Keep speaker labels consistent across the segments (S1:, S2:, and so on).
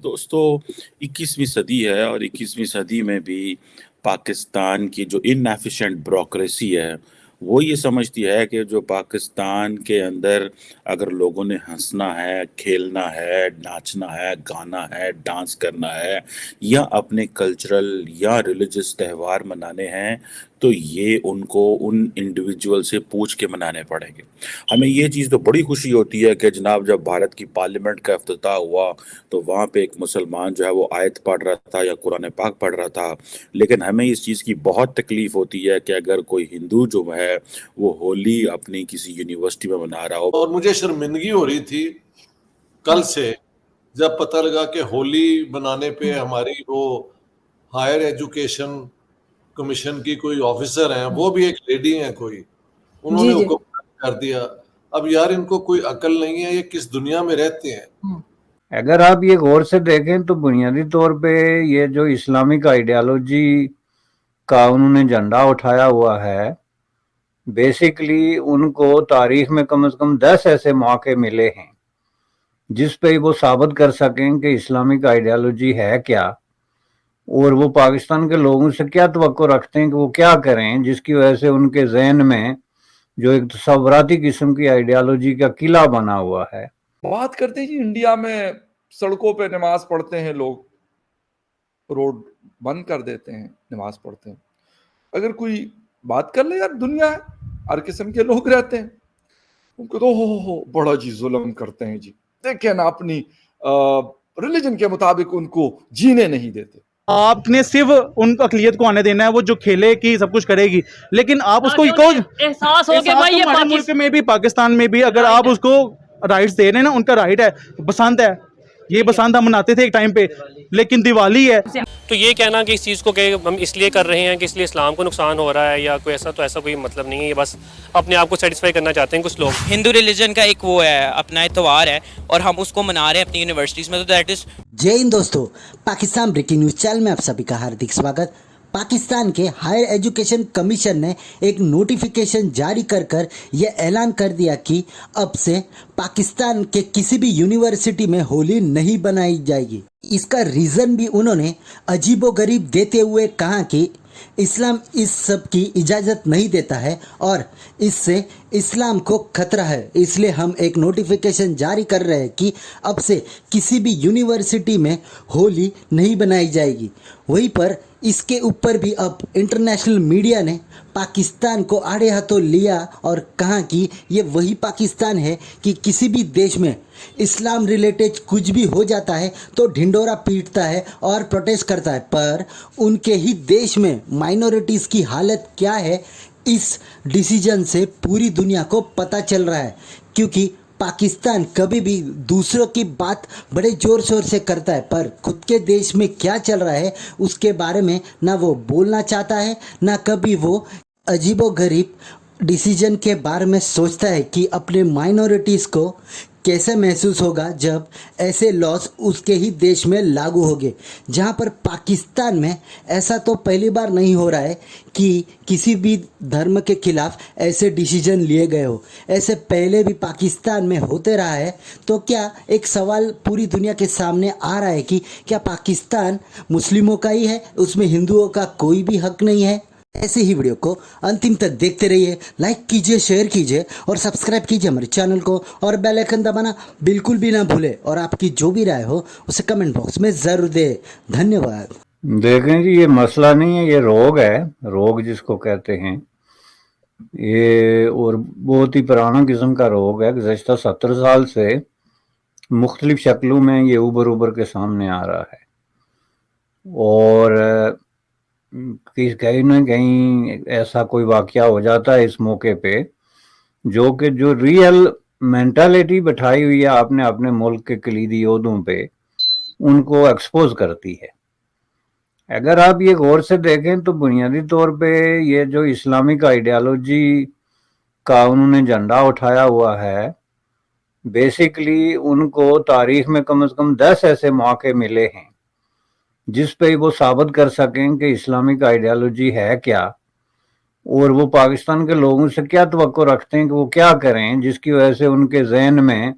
S1: دوستو 21ویں صدی ہے اور 21ویں صدی میں بھی پاکستان کی جو انیفیشینٹ بیوروکریسی ہے وہ یہ سمجھتی ہے کہ جو پاکستان کے اندر اگر لوگوں نے ہنسنا ہے، کھیلنا ہے، ناچنا ہے، گانا ہے، ڈانس کرنا ہے یا اپنے کلچرل یا ریلیجس تہوار منانے ہیں تو یہ ان کو ان انڈیویجول سے پوچھ کے منانے پڑیں گے۔ ہمیں یہ چیز تو بڑی خوشی ہوتی ہے کہ جناب جب بھارت کی پارلیمنٹ کا افتتاح ہوا تو وہاں پہ ایک مسلمان جو ہے وہ آیت پڑھ رہا تھا یا قرآن پاک پڑھ رہا تھا، لیکن ہمیں اس چیز کی بہت تکلیف ہوتی ہے کہ اگر کوئی ہندو جو ہے وہ ہولی اپنی کسی یونیورسٹی میں منا رہا ہو۔
S2: اور مجھے شرمندگی ہو رہی تھی کل سے جب پتہ لگا کہ ہولی منانے پہ ہماری وہ ہائر ایجوکیشن کمیشن کی کوئی آفیسر ہیں، وہ بھی ایک لیڈی ہیں کوئی، انہوں نے حکم کر دیا۔ اب یار ان کو کوئی عقل نہیں ہے، یہ کس دنیا میں رہتے ہیں؟
S3: اگر آپ یہ غور سے دیکھیں تو بنیادی طور پہ یہ جو اسلامک آئیڈیالوجی کا انہوں نے جھنڈا اٹھایا ہوا ہے، بیسیکلی ان کو تاریخ میں کم از کم 10 ایسے موقع ملے ہیں جس پہ وہ ثابت کر سکیں کہ اسلامک آئیڈیالوجی ہے کیا، اور وہ پاکستان کے لوگوں سے کیا توقع رکھتے ہیں کہ وہ کیا کریں، جس کی وجہ سے ان کے ذہن میں جو ایک تصوراتی قسم کی آئیڈیالوجی کا قلعہ بنا ہوا ہے۔
S4: بات کرتے ہیں جی انڈیا میں سڑکوں پہ نماز پڑھتے ہیں لوگ، روڈ بند کر دیتے ہیں، نماز پڑھتے ہیں۔ اگر کوئی بات کر لے، یار دنیا ہے، ہر قسم کے لوگ رہتے ہیں، ان کو تو ہو بڑا جی ظلم کرتے ہیں جی، دیکھیں نا اپنی ریلیجن کے مطابق ان کو جینے نہیں دیتے۔
S5: آپ نے صرف ان اقلیت کو آنے دینا ہے، وہ جو کھیلے کی سب کچھ کرے گی، لیکن آپ اس کو
S6: احساس ہو کہ بھائی یہ
S5: ہمارے ملک میں بھی پاکستان میں بھی اگر آپ اس کو رائٹس دے رہے ہیں نا، ان کا رائٹ ہے، پسند ہے، یہ پسند ہم مناتے تھے ایک ٹائم پہ، لیکن دیوالی ہے
S6: تو یہ کہنا کہ اس چیز کو کہ ہم اس لیے کر رہے ہیں کہ اس لیے اسلام کو نقصان ہو رہا ہے یا کوئی ایسا، تو ایسا کوئی مطلب نہیں ہے، یہ بس اپنے آپ کو سیٹسفائی کرنا چاہتے ہیں کچھ لوگ۔
S7: ہندو ریلیجن کا ایک وہ ہے، اپنا اتوار ہے اور ہم اس کو منا رہے ہیں اپنی یونیورسٹیز میں، تو دیٹ از۔
S8: جے ہند دوستو، پاکستان بریکنگ نیوز چینل میں آپ سبھی کا ہاردک سواگت۔ پاکستان کے ہائر ایجوکیشن کمیشن نے ایک نوٹیفیکیشن جاری کر یہ اعلان کر دیا کہ اب سے پاکستان کے کسی بھی یونیورسٹی میں ہولی نہیں منائی جائے گی۔ اس کا ریزن بھی انہوں نے عجیب و غریب دیتے ہوئے کہا کہ اسلام اس سب کی اجازت نہیں دیتا ہے اور اس سے اسلام کو خطرہ ہے، اس لیے ہم ایک نوٹیفیکیشن جاری کر رہے ہیں کہ اب سے کسی بھی یونیورسٹی میں ہولی نہیں منائی جائے گی۔ وہیں پر اس کے اوپر بھی اب انٹرنیشنل میڈیا نے پاکستان کو آڑے ہاتھوں لیا اور کہا کہ یہ وہی پاکستان ہے کہ کسی بھی دیش میں اسلام ریلیٹڈ کچھ بھی ہو جاتا ہے تو ڈھنڈورا پیٹتا ہے اور پروٹیسٹ کرتا ہے، پر ان کے ہی دیش میں مائنورٹیز کی حالت کیا ہے اس ڈیسیجن سے پوری دنیا کو پتہ چل رہا ہے، کیونکہ پاکستان کبھی بھی دوسروں کی بات بڑے زور شور سے کرتا ہے، پر خود کے دیش میں کیا چل رہا ہے اس کے بارے میں نہ وہ بولنا چاہتا ہے، نہ کبھی وہ عجیب و غریب ڈیسیجن کے بارے میں سوچتا ہے کہ اپنے مائنورٹیز کو کیسے محسوس ہوگا جب ایسے لاز اس کے ہی دیش میں لاگو ہوگے، جہاں پر پاکستان میں ایسا تو پہلی بار نہیں ہو رہا ہے کہ کسی بھی دھرم کے خلاف ایسے ڈیسیجن لیے گئے ہو، ایسے پہلے بھی پاکستان میں ہوتے رہا ہے۔ تو کیا ایک سوال پوری دنیا کے سامنے آ رہا ہے کہ کیا پاکستان مسلموں کا ہی ہے، اس میں ہندوؤں کا کوئی بھی حق نہیں ہے؟ ایسے ہی ویڈیو کو انتم تک دیکھتے رہیے، لائک کیجئے، شیئر کیجئے اور سبسکرائب کیجئے ہمارے چینل کو، اور بیل آئیکن دبانا بالکل بھی نہ بھولے، اور آپ کی جو بھی رائے ہو اسے کمنٹ باکس میں ضرور دے۔ دھنیہ واد۔
S3: دیکھیں جی، یہ مسئلہ نہیں ہے، یہ روگ ہے، روگ جس کو کہتے ہیں یہ، اور بہت ہی پرانا قسم کا روگ ہے، گزشتہ 70 سال سے مختلف شکلوں میں یہ ابھر کے سامنے آ رہا ہے، اور کہیں نہ کہیں ایسا کوئی واقعہ ہو جاتا ہے اس موقع پہ جو ریئل مینٹالٹی بٹھائی ہوئی ہے آپ نے اپنے ملک کے کلیدی عہدوں پہ، ان کو ایکسپوز کرتی ہے۔ اگر آپ یہ غور سے دیکھیں تو بنیادی طور پہ یہ جو اسلامک آئیڈیالوجی کا انہوں نے جھنڈا اٹھایا ہوا ہے، بیسیکلی ان کو تاریخ میں کم از کم 10 ایسے موقع ملے ہیں جس پہ وہ ثابت کر سکیں کہ اسلامک آئیڈیالوجی ہے کیا، اور وہ پاکستان کے لوگوں سے کیا توقع رکھتے ہیں کہ وہ کیا کریں، جس کی وجہ سے ان کے ذہن میں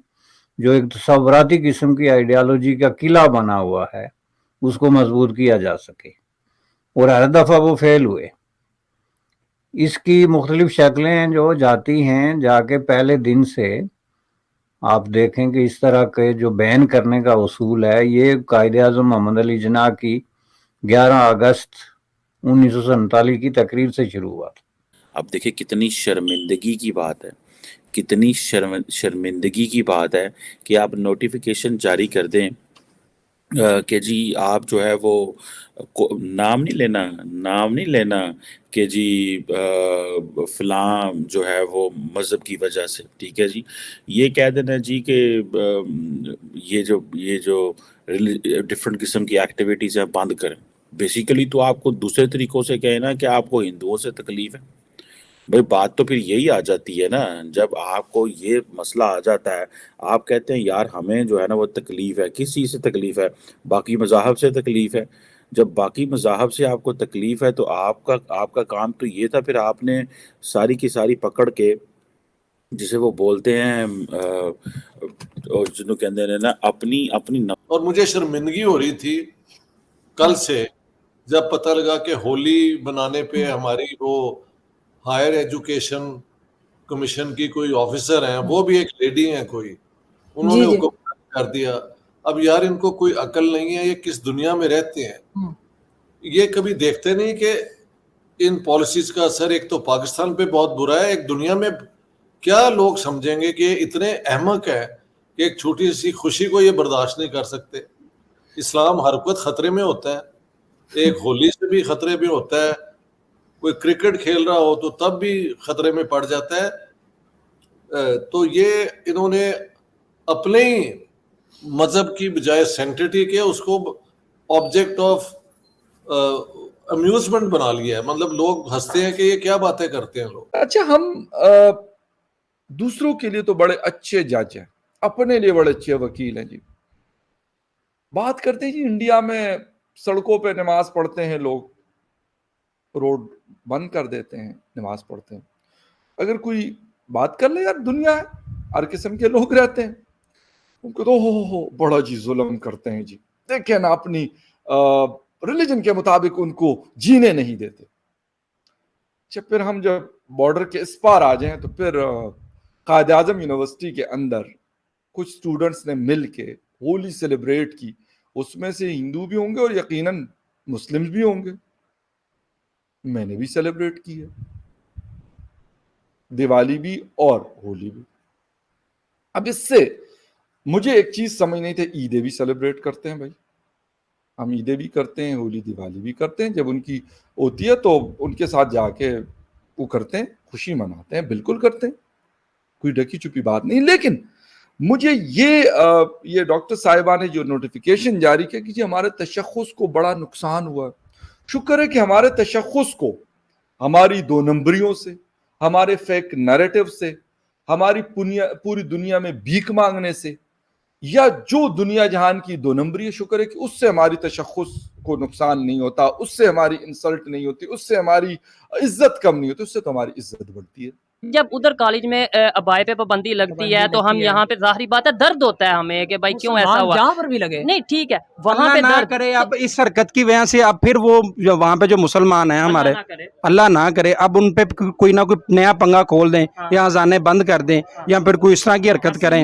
S3: जो एक तसव्वुराती किस्म की आइडियालॉजी का किला बना हुआ है उसको मजबूत किया जा सके, और हर दफ़ा वो फेल हुए। इसकी मुख्तलिफ शक्लें जो जाती हैं, जाके पहले दिन से आप देखें कि इस तरह के जो बैन करने का उसूल है ये कायदे-आज़म मोहम्मद अली जिन्ना की 11 अगस्त 1947 की तकरीर से शुरू हुआ था।
S1: अब देखिए कितनी शर्मिंदगी की बात है, कितनी शर्मिंदगी की बात है कि आप नोटिफिकेशन जारी कर दें कि जी आप जो है वो नाम नहीं लेना कि जी फलां जो है वो मज़हब की वजह से, ठीक है जी, ये कह देना जी कि ये जो डिफरेंट किस्म की एक्टिविटीज़ हैं बंद करें। बेसिकली तो आपको दूसरे तरीक़ों से कहें ना कि आपको हिंदुओं से तकलीफ़ है। भाई बात तो फिर यही आ जाती है ना, जब आपको ये मसला आ जाता है, आप कहते हैं यार हमें जो है ना वो तकलीफ़ है, किस चीज़ से तकलीफ़ है? बाकी मज़ाहब से तकलीफ़ है। जब बाकी मज़ाहब से आपको तकलीफ़ है तो आपका काम तो ये था, फिर आपने सारी की सारी पकड़ के जिसे वो बोलते हैं और जिन्हों कहते हैं ना अपनी
S2: और मुझे शर्मिंदगी हो रही थी कल से जब पता लगा कि होली बनाने पे हमारी वो हायर एजुकेशन कमीशन की कोई ऑफिसर हैं, वो भी एक लेडी हैं कोई, उन्होंने हुक्म कर दिया। अब यार इनको कोई अकल नहीं है, ये किस दुनिया में रहते हैं? ये कभी देखते नहीं कि इन पॉलिसीज का असर एक तो पाकिस्तान पे बहुत बुरा है, एक दुनिया में क्या लोग समझेंगे कि ये इतने अहमक है कि एक छोटी सी खुशी को ये बर्दाश्त नहीं कर सकते। इस्लाम हर वक्त खतरे में होता है, एक होली से भी खतरे में होता है, कोई क्रिकेट खेल रहा हो तो तब भी खतरे में पड़ जाता है। तो ये इन्होंने अपने ही मजहब की बजाय सेंटिटी के उसको ऑब्जेक्ट ऑफ अम्यूजमेंट बना लिया है। मतलब लोग हंसते हैं कि ये क्या बातें करते हैं लोग।
S4: अच्छा, हम दूसरों के लिए तो बड़े अच्छे जज हैं, अपने लिए बड़े अच्छे वकील हैं जी। बात करते हैं जी इंडिया में सड़कों पे नमाज पढ़ते हैं लोग, रोड बंद कर देते हैं, नमाज पढ़ते हैं। अगर कोई बात कर ले यार, दुनिया है, हर किस्म के लोग रहते हैं, उनको तो हो बड़ा जी जुल्म करते हैं जी, देखें ना अपनी रिलीजन के मुताबिक उनको जीने नहीं देते। अच्छा, फिर हम जब बॉर्डर के इस पार आ जाएं तो फिर कायद आजम यूनिवर्सिटी के अंदर कुछ स्टूडेंट्स ने मिल के होली सेलिब्रेट की, उसमें से हिंदू भी होंगे और यकीनन मुस्लिम भी होंगे। मैंने भी सेलिब्रेट की है, दिवाली भी और होली भी। अब इससे मुझे एक चीज समझ नहीं थी, ईदें भी सेलिब्रेट करते हैं भाई, हम ईदें भी करते हैं, होली दिवाली भी करते हैं। जब उनकी होती है तो उनके साथ जाके वो करते हैं, खुशी मनाते हैं, बिल्कुल करते हैं, कोई ढकी छुपी बात नहीं। लेकिन मुझे ये डॉक्टर साहिबा ने जो नोटिफिकेशन जारी किया कि जी हमारे तशख़्ख़ुस को बड़ा नुकसान हुआ है। शुक्र है कि हमारे तशख़्ख़ुस को हमारी दो नंबरियों से, हमारे फेक नैरेटिव से, हमारी पूरी दुनिया में भीख मांगने से, या जो दुनिया जहान की दो नंबरी है, शुक्र है कि उससे हमारी तशख़्ख़ुस को नुकसान नहीं होता, उससे हमारी इंसल्ट नहीं होती, उससे हमारी इज्जत कम नहीं होती, उससे तो हमारी इज्जत बढ़ती है।
S9: जब उधर कॉलेज में अबाए पे पाबंदी लगती है तो हम यहाँ पे जाहिर बात है दर्द होता है हमें कि भाई क्यों ऐसा हुआ,
S10: जहाँ पर भी लगे
S9: नहीं ठीक है, वहाँ पे
S10: ना
S9: दर्द
S10: करे। अब इस हरकत की वजह से अब फिर वो जो वहाँ पे जो मुसलमान हैं हमारे, अल्लाह ना करे, अब उन पे कोई ना कोई नया पंगा खोल दें, या अजाने बंद कर दें, या फिर कोई इस तरह की हरकत करें,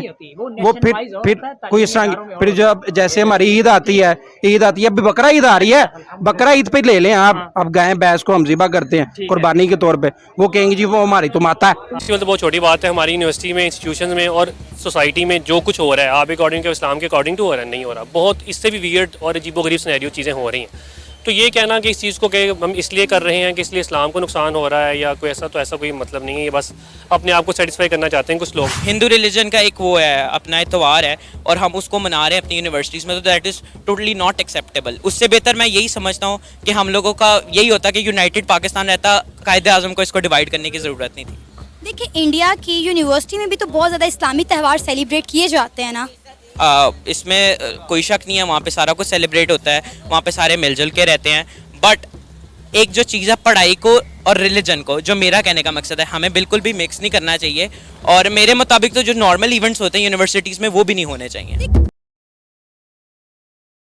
S10: वो फिर कोई इस तरह, फिर जब जैसे हमारी ईद आती है, अभी बकरा ईद आ रही है, बकरा ईद पे ले लें आप, अब गाय भैंस को हम ज़िबा करते हैं कुर्बानी के तौर पे, वो कहेंगे जी वो हमारी तो माता है।
S6: तो बहुत छोटी बात है, हमारी यूनिवर्सिटी में, इंस्टीट्यूशन में और सोसाइटी में जो कुछ हो रहा है आप अकॉर्डिंग टू इस्लाम के अकॉर्डिंग टू हो रहा है, नहीं हो रहा, बहुत इससे भी वियर्ड और अजीबोगरीब सिनेरियो चीज़ें हो रही हैं। तो ये कहना कि इस चीज़ को कि हम इसलिए कर रहे हैं कि इसलिए इस्लाम को नुकसान हो रहा है या कोई ऐसा, तो ऐसा कोई मतलब नहीं है। ये बस अपने आप को सेटिस्फाई करना चाहते हैं कुछ लोग।
S7: हिंदू रिलीजन का एक वो है, अपना त्यौहार है और हम उसको मना रहे हैं अपनी यूनिवर्सिटीज़ में, तो that is totally not acceptable. उससे बेहतर मैं यही समझता हूँ कि हम लोगों का यही होता कि यूनाइटेड पाकिस्तान रहता, कायदे आज़म को इसको डिवाइड करने की ज़रूरत नहीं थी।
S11: देखिए, इंडिया की यूनिवर्सिटी में भी तो बहुत ज़्यादा इस्लामी त्यौहार सेलिब्रेट किए जाते हैं ना।
S7: इसमें कोई शक नहीं है, वहाँ पे सारा कुछ सेलिब्रेट होता है, वहाँ पे सारे मिलजुल के रहते हैं, बट एक जो चीज़ है पढ़ाई को اور ریلیجن کو, جو میرا کہنے کا مقصد ہے ہمیں بالکل بھی مکس نہیں کرنا چاہیے, اور میرے مطابق تو جو نارمل ایونٹس ہوتے ہیں یونیورسٹیز میں وہ بھی نہیں ہونے چاہیے.